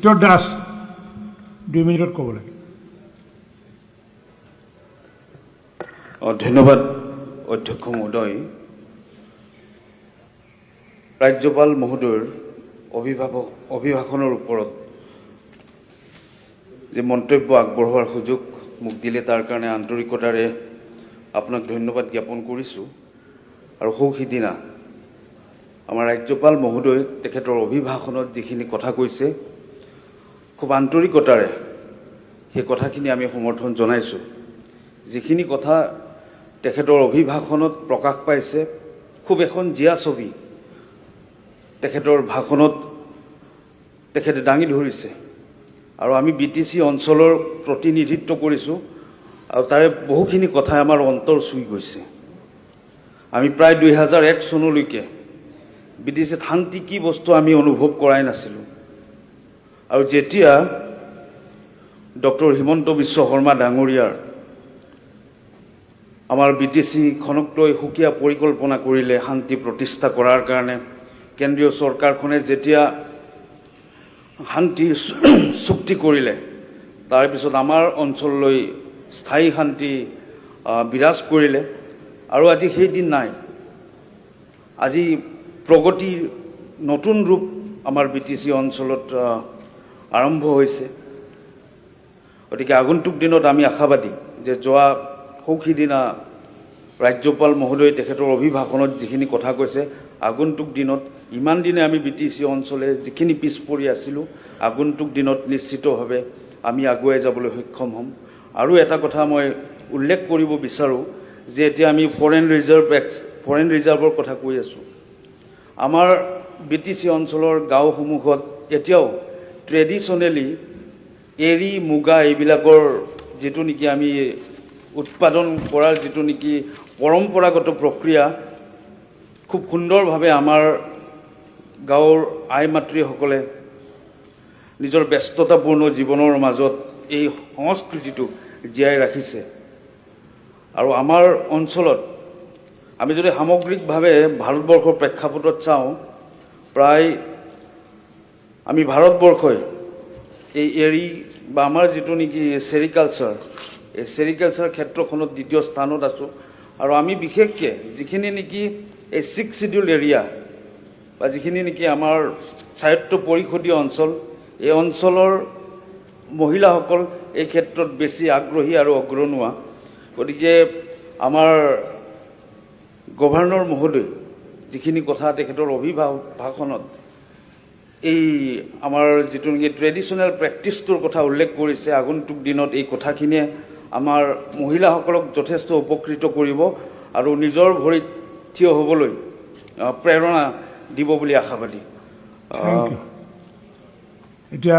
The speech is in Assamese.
ভিক্টৰ দাস 2 মিনিটত ক'ব লাগে। ধন্যবাদ অধ্যক্ষ মহোদয়। ৰাজ্যপাল মহোদয়ৰ অভিভাষণৰ ওপৰত যে মন্তব্য আগবঢ়োৱাৰ সুযোগ মোক দিলে তাৰ কাৰণে আন্তৰিকতাৰে আপোনাক ধন্যবাদ জ্ঞাপন কৰিছোঁ। আৰু সিদিনা আমাৰ ৰাজ্যপাল মহোদয় তেখেতৰ অভিভাষণত যিখিনি কথা কৈছে খুব আন্তৰিকতাৰে সেই কথাখিনি আমি সমৰ্থন জনাইছোঁ। যিখিনি কথা তেখেতৰ অভিভাষণত প্ৰকাশ পাইছে খুব এখন জীয়া ছবি তেখেতৰ ভাষণত তেখেতে দাঙি ধৰিছে। আৰু আমি BTC অঞ্চলৰ প্ৰতিনিধিত্ব কৰিছোঁ আৰু তাৰে বহুখিনি কথাই আমাৰ অন্তৰ চুই গৈছে। আমি প্ৰায় 2001 চনলৈকে BTCত শান্তি কি বস্তু আমি অনুভৱ কৰাই নাছিলোঁ। আৰু যেতিয়া ডক্টৰ হিমন্ত বিশ্ব শৰ্মা ডাঙৰীয়াৰ আমাৰ BTCখনক লৈ সুকীয়া পৰিকল্পনা কৰিলে শান্তি প্ৰতিষ্ঠা কৰাৰ কাৰণে, কেন্দ্ৰীয় চৰকাৰখনে যেতিয়া শান্তি চুক্তি কৰিলে, তাৰপিছত আমাৰ অঞ্চললৈ স্থায়ী শান্তি বিৰাজ কৰিলে। আৰু আজি সেইদিন নাই। আজি প্ৰগতিৰ নতুন ৰূপ আমাৰ BTC অঞ্চলত আৰম্ভ হৈছে। গতিকে আগন্তুক দিনত আমি আশাবাদী যে যোৱা সিদিনা ৰাজ্যপাল মহোদয় তেখেতৰ অভিভাষণত যিখিনি কথা কৈছে, আগন্তুক দিনত ইমান দিনে আমি BTC অঞ্চলে যিখিনি পিছ পৰি আছিলোঁ, আগন্তুক দিনত নিশ্চিতভাৱে আমি আগুৱাই যাবলৈ সক্ষম হ'ম। আৰু এটা কথা মই উল্লেখ কৰিব বিচাৰোঁ যে এতিয়া আমি ফৰেন ৰিজাৰ্ভৰ কথা কৈ আছোঁ। আমাৰ BTC অঞ্চলৰ গাঁওসমূহত এতিয়াও ট্ৰেডিশ্যনেলি এৰী মুগা এইবিলাকৰ যিটো নেকি আমি উৎপাদন কৰাৰ যিটো নেকি পৰম্পৰাগত প্ৰক্ৰিয়া খুব সুন্দৰভাৱে আমাৰ গাঁৱৰ আই মাতৃসকলে নিজৰ ব্যস্ততাপূৰ্ণ জীৱনৰ মাজত এই সংস্কৃতিটো জীয়াই ৰাখিছে। আৰু আমাৰ অঞ্চলত আমি যদি সামগ্ৰিকভাৱে ভাৰতবৰ্ষৰ প্ৰেক্ষাপটত চাওঁ, প্ৰায় আমি ভাৰতবৰ্ষই এই এৰী বা আমাৰ যিটো নেকি চেৰিকালচাৰ, এই চেৰিকালচাৰ ক্ষেত্ৰখনত দ্বিতীয় স্থানত আছোঁ। আৰু আমি বিশেষকৈ যিখিনি নেকি এই 6 শিডিউল এৰিয়া বা যিখিনি নেকি আমাৰ স্বায়ত্ত পৰিষদীয় অঞ্চল, এই অঞ্চলৰ মহিলাসকল এই ক্ষেত্ৰত বেছি আগ্ৰহী আৰু অগ্ৰণুৱা। গতিকে আমাৰ গভৰ্ণৰ মহোদয় যিখিনি কথা তেখেতৰ অভিভাষণত এই আমাৰ যিটো নেকি ট্ৰেডিশ্যনেল প্ৰেক্টিছটোৰ কথা উল্লেখ কৰিছে, আগন্তুক দিনত এই কথাখিনিয়ে আমাৰ মহিলাসকলক যথেষ্ট উপকৃত কৰিব আৰু নিজৰ ভৰিত থিয় হ'বলৈ প্ৰেৰণা দিব বুলি আশাবাদী। এতিয়া